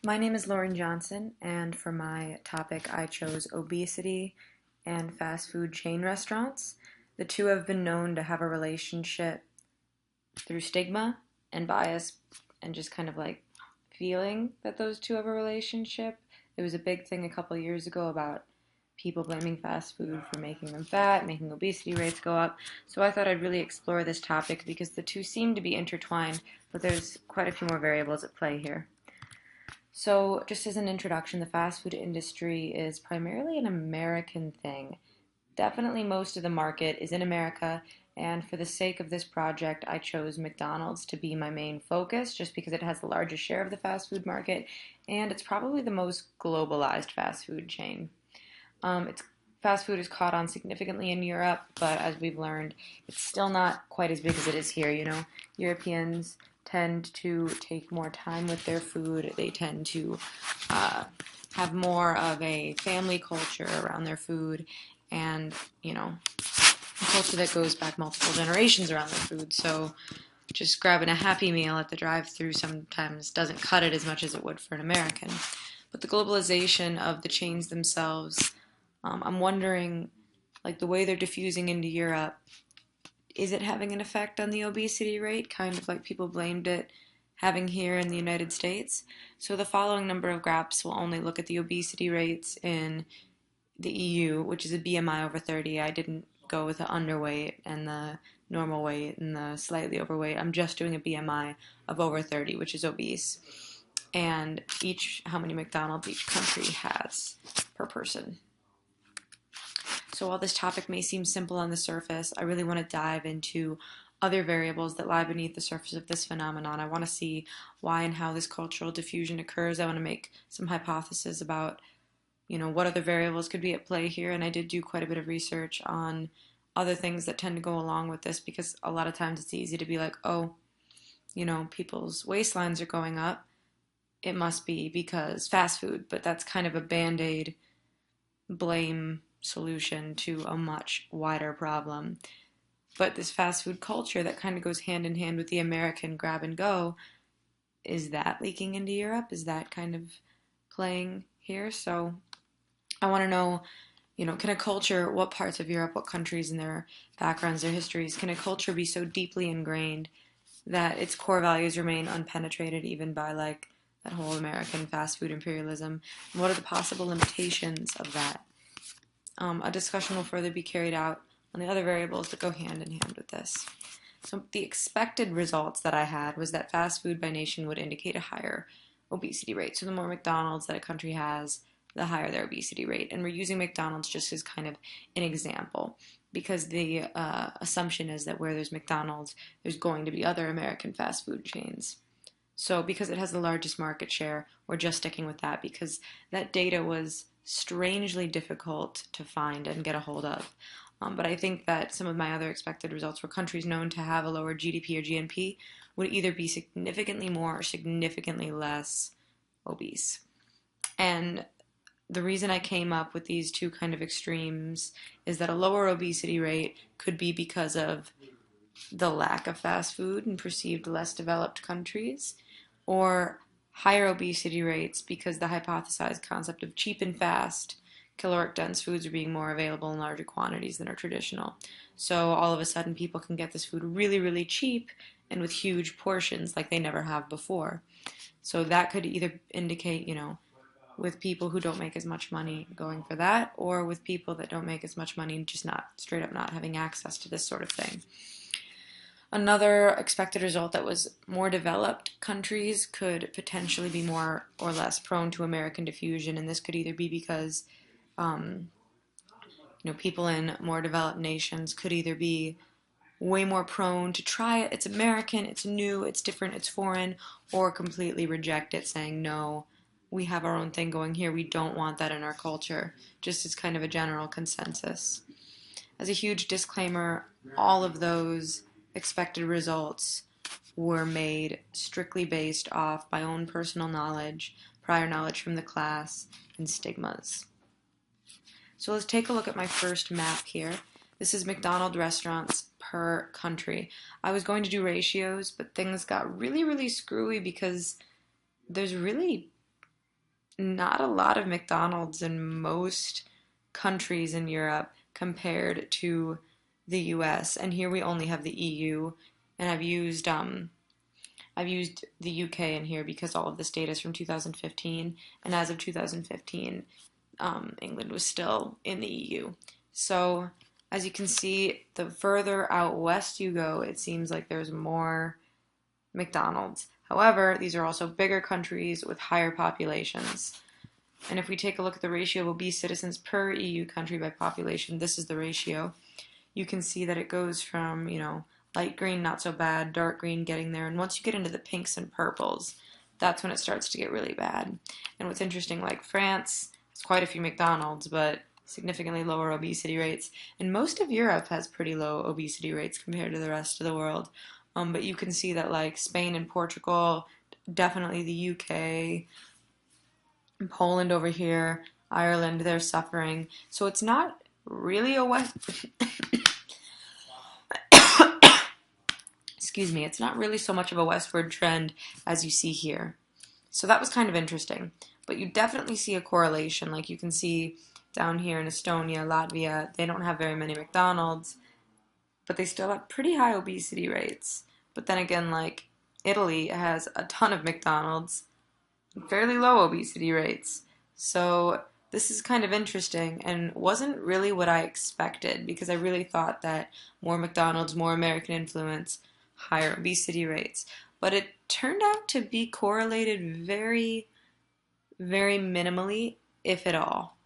My name is Lauren Johnson, and for my topic, I chose obesity and fast food chain restaurants. The two have been known to have a relationship through stigma and bias, and just kind of like feeling that those two have a relationship. It was a big thing a couple years ago about people blaming fast food for making them fat, making obesity rates go up. So I thought I'd really explore this topic because the two seem to be intertwined, but there's quite a few more variables at play here. So, just as an introduction, the fast food industry is primarily an American thing. Definitely most of the market is in America, and for the sake of this project, I chose McDonald's to be my main focus just because it has the largest share of the fast food market, and it's probably the most globalized fast food chain. It's Fast food is caught on significantly in Europe, but as we've learned, it's still not quite as big as it is here. Europeans tend to take more time with their food. They tend to have more of a family culture around their food, and a culture that goes back multiple generations around their food. So just grabbing a Happy Meal at the drive-thru sometimes doesn't cut it as much as it would for an American. But the globalization of the chains themselves, I'm wondering, like the way they're diffusing into Europe, is it having an effect on the obesity rate? Kind of like people blamed it having here in the United States. So the following number of graphs will only look at the obesity rates in the EU, which is a BMI over 30. I didn't go with the underweight and the normal weight and the slightly overweight. I'm just doing a BMI of over 30, which is obese. And how many McDonald's each country has per person. So while this topic may seem simple on the surface, I really want to dive into other variables that lie beneath the surface of this phenomenon. I want to see why and how this cultural diffusion occurs. I want to make some hypotheses about, what other variables could be at play here. And I did do quite a bit of research on other things that tend to go along with this, because a lot of times it's easy to be like, oh, people's waistlines are going up. It must be because fast food, but that's kind of a band-aid blame solution to a much wider problem. But this fast food culture that kind of goes hand in hand with the American grab and go, is that leaking into Europe? Is that kind of playing here? So I want to know, can a culture, what parts of Europe, what countries and their backgrounds, their histories, can a culture be so deeply ingrained that its core values remain unpenetrated even by like that whole American fast food imperialism? And what are the possible limitations of that? A discussion will further be carried out on the other variables that go hand in hand with this. So the expected results that I had was that fast food by nation would indicate a higher obesity rate. So the more McDonald's that a country has, the higher their obesity rate. And we're using McDonald's just as kind of an example, because the assumption is that where there's McDonald's, there's going to be other American fast food chains. So because it has the largest market share, we're just sticking with that because that data was strangely difficult to find and get a hold of. But I think that some of my other expected results were countries known to have a lower GDP or GNP would either be significantly more or significantly less obese. And the reason I came up with these two kind of extremes is that a lower obesity rate could be because of the lack of fast food in perceived less developed countries, or higher obesity rates because the hypothesized concept of cheap and fast, caloric dense foods are being more available in larger quantities than are traditional. So all of a sudden people can get this food really, really cheap and with huge portions like they never have before. So that could either indicate, with people who don't make as much money going for that, or with people that don't make as much money just not straight up not having access to this sort of thing. Another expected result that was more developed countries could potentially be more or less prone to American diffusion, and this could either be because people in more developed nations could either be way more prone to try it, it's American, it's new, it's different, it's foreign, or completely reject it, saying no, we have our own thing going here, we don't want that in our culture, just as kind of a general consensus. As a huge disclaimer, all of those expected results were made strictly based off my own personal knowledge, prior knowledge from the class, and stigmas. So let's take a look at my first map here. This is McDonald's restaurants per country. I was going to do ratios, but things got really, really screwy because there's really not a lot of McDonald's in most countries in Europe compared to the US. And here we only have the EU, and I've used the UK in here because all of this data is from 2015, and as of 2015, England was still in the EU. So, as you can see, the further out west you go, it seems like there's more McDonald's. However, these are also bigger countries with higher populations. And if we take a look at the ratio of obese citizens per EU country by population, this is the ratio. You can see that it goes from, light green, not so bad, dark green getting there. And once you get into the pinks and purples, that's when it starts to get really bad. And what's interesting, like France has quite a few McDonald's, but significantly lower obesity rates. And most of Europe has pretty low obesity rates compared to the rest of the world. But you can see that like Spain and Portugal, definitely the UK, Poland over here, Ireland, they're suffering. So it's not really a West. Excuse me, it's not really so much of a westward trend as you see here. So that was kind of interesting. But you definitely see a correlation. Like you can see down here in Estonia, Latvia, they don't have very many McDonald's, but they still have pretty high obesity rates. But then again, like Italy has a ton of McDonald's, fairly low obesity rates. So this is kind of interesting and wasn't really what I expected because I really thought that more McDonald's, more American influence, higher obesity rates. But it turned out to be correlated very, very minimally, if at all.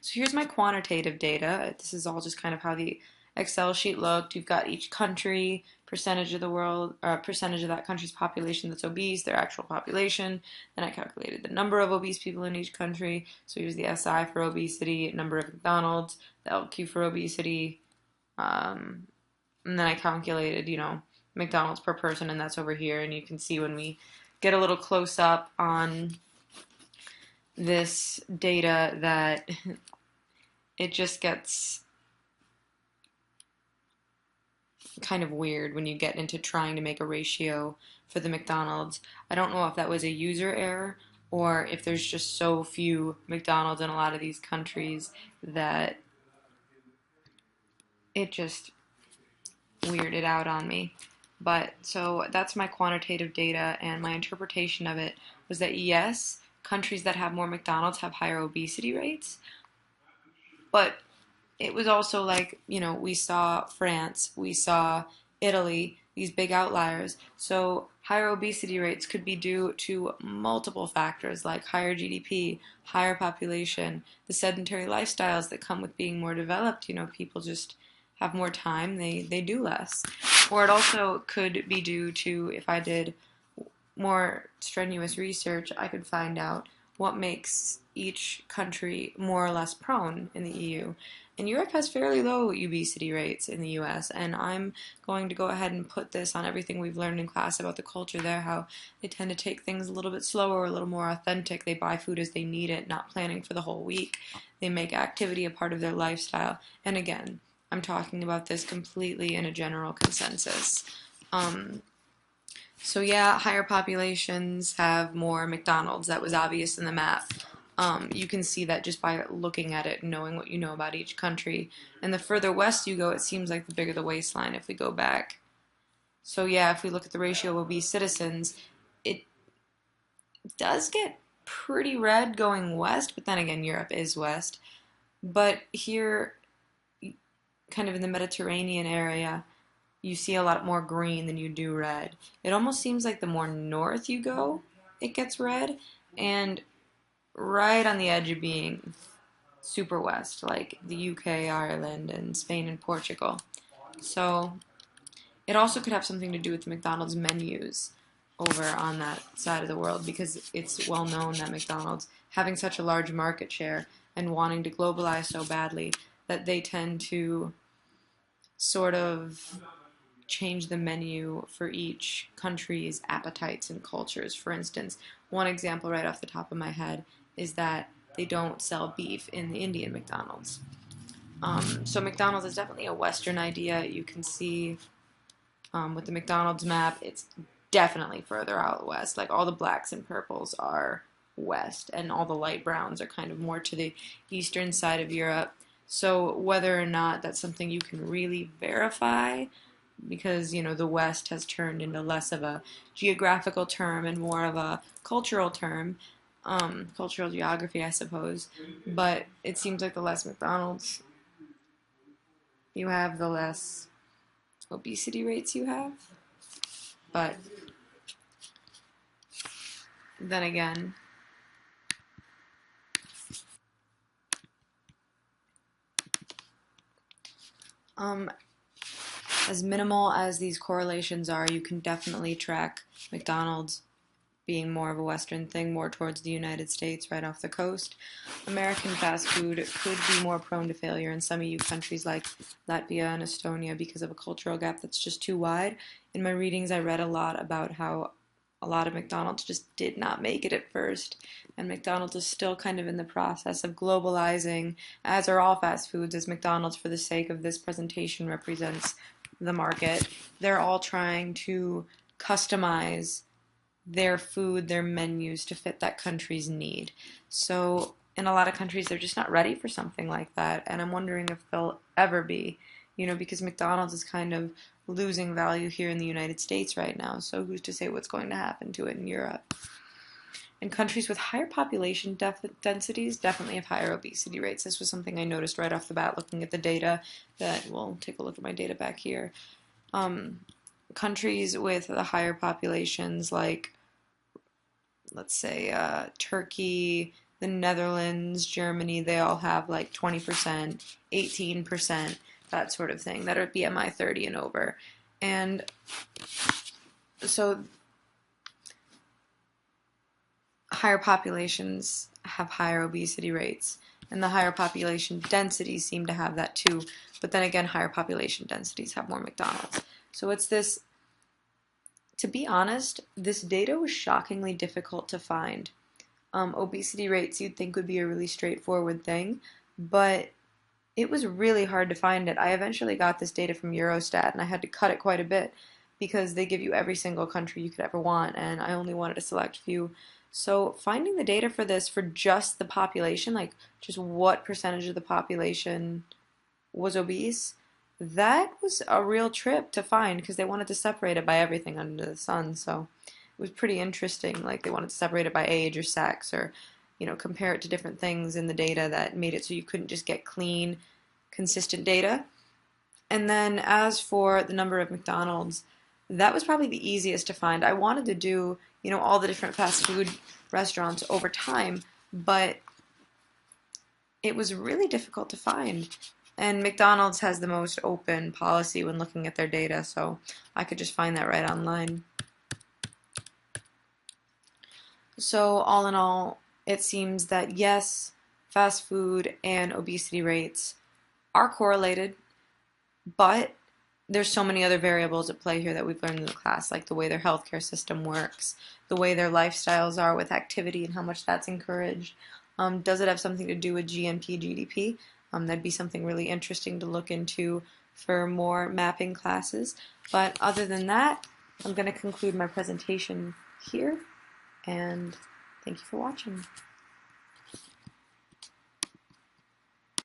So here's my quantitative data. This is all just kind of how the Excel sheet looked. You've got each country, percentage of the world, or percentage of that country's population that's obese, their actual population. Then I calculated the number of obese people in each country. So here's the SI for obesity, number of McDonald's, the LQ for obesity, and then I calculated, McDonald's per person, and that's over here. And you can see when we get a little close up on this data that it just gets kind of weird when you get into trying to make a ratio for the McDonald's. I don't know if that was a user error or if there's just so few McDonald's in a lot of these countries that it just weirded out on me. But so that's my quantitative data, and my interpretation of it was that yes, countries that have more McDonald's have higher obesity rates, but it was also like, we saw France, we saw Italy, these big outliers. So higher obesity rates could be due to multiple factors like higher GDP, higher population, the sedentary lifestyles that come with being more developed. People just have more time, they do less. Or it also could be due to, if I did more strenuous research, I could find out what makes each country more or less prone in the EU. And Europe has fairly low obesity rates in the US, and I'm going to go ahead and put this on everything we've learned in class about the culture there, how they tend to take things a little bit slower, a little more authentic. They buy food as they need it, not planning for the whole week. They make activity a part of their lifestyle. And again, I'm talking about this completely in a general consensus. So yeah, higher populations have more McDonald's. That was obvious in the map. You can see that just by looking at it and knowing what you know about each country. And the further west you go, it seems like the bigger the waistline if we go back. So yeah, if we look at the ratio of obese citizens, it does get pretty red going west, but then again, Europe is west. But here, kind of in the Mediterranean area, you see a lot more green than you do red. It almost seems like the more north you go, it gets red, and right on the edge of being super west, like the UK, Ireland, and Spain and Portugal. So it also could have something to do with McDonald's menus over on that side of the world, because it's well known that McDonald's, having such a large market share and wanting to globalize so badly, that they tend to sort of change the menu for each country's appetites and cultures. For instance, one example right off the top of my head is that they don't sell beef in the Indian McDonald's. So McDonald's is definitely a Western idea. You can see with the McDonald's map, it's definitely further out west. Like all the blacks and purples are west, and all the light browns are kind of more to the eastern side of Europe. So whether or not that's something you can really verify, because the West has turned into less of a geographical term and more of a cultural term, cultural geography, I suppose. But it seems like the less McDonald's you have, the less obesity rates you have. But then again, um, as minimal as these correlations are, you can definitely track McDonald's being more of a Western thing, more towards the United States, right off the coast. American fast food could be more prone to failure in some EU countries like Latvia and Estonia because of a cultural gap that's just too wide. In my readings, I read a lot about how a lot of McDonald's just did not make it at first, and McDonald's is still kind of in the process of globalizing, as are all fast foods, as McDonald's, for the sake of this presentation, represents the market. They're all trying to customize their food, their menus to fit that country's need. So in a lot of countries, they're just not ready for something like that, and I'm wondering if they'll ever be, because McDonald's is kind of losing value here in the United States right now, so who's to say what's going to happen to it in Europe? And countries with higher population densities definitely have higher obesity rates. This was something I noticed right off the bat looking at the data we'll take a look at my data back here. Countries with the higher populations, like, let's say, Turkey, the Netherlands, Germany, they all have like 20%, 18%, that sort of thing, that are BMI 30 and over. And so higher populations have higher obesity rates, and the higher population densities seem to have that too. But then again, higher population densities have more McDonald's. So it's this, to be honest, this data was shockingly difficult to find. Obesity rates you'd think would be a really straightforward thing, but it was really hard to find it. I eventually got this data from Eurostat, and I had to cut it quite a bit because they give you every single country you could ever want, and I only wanted a select few. So finding the data for this for just the population, like just what percentage of the population was obese, that was a real trip to find because they wanted to separate it by everything under the sun. So it was pretty interesting. Like they wanted to separate it by age or sex, or compare it to different things in the data that made it so you couldn't just get clean, consistent data. And then as for the number of McDonald's, that was probably the easiest to find. I wanted to do, all the different fast food restaurants over time, but it was really difficult to find. And McDonald's has the most open policy when looking at their data, so I could just find that right online. So all in all, it seems that yes, fast food and obesity rates are correlated, but there's so many other variables at play here that we've learned in the class, like the way their healthcare system works, the way their lifestyles are with activity and how much that's encouraged. Does it have something to do with GNP, GDP? That'd be something really interesting to look into for more mapping classes. But other than that, I'm going to conclude my presentation here, and thank you for watching.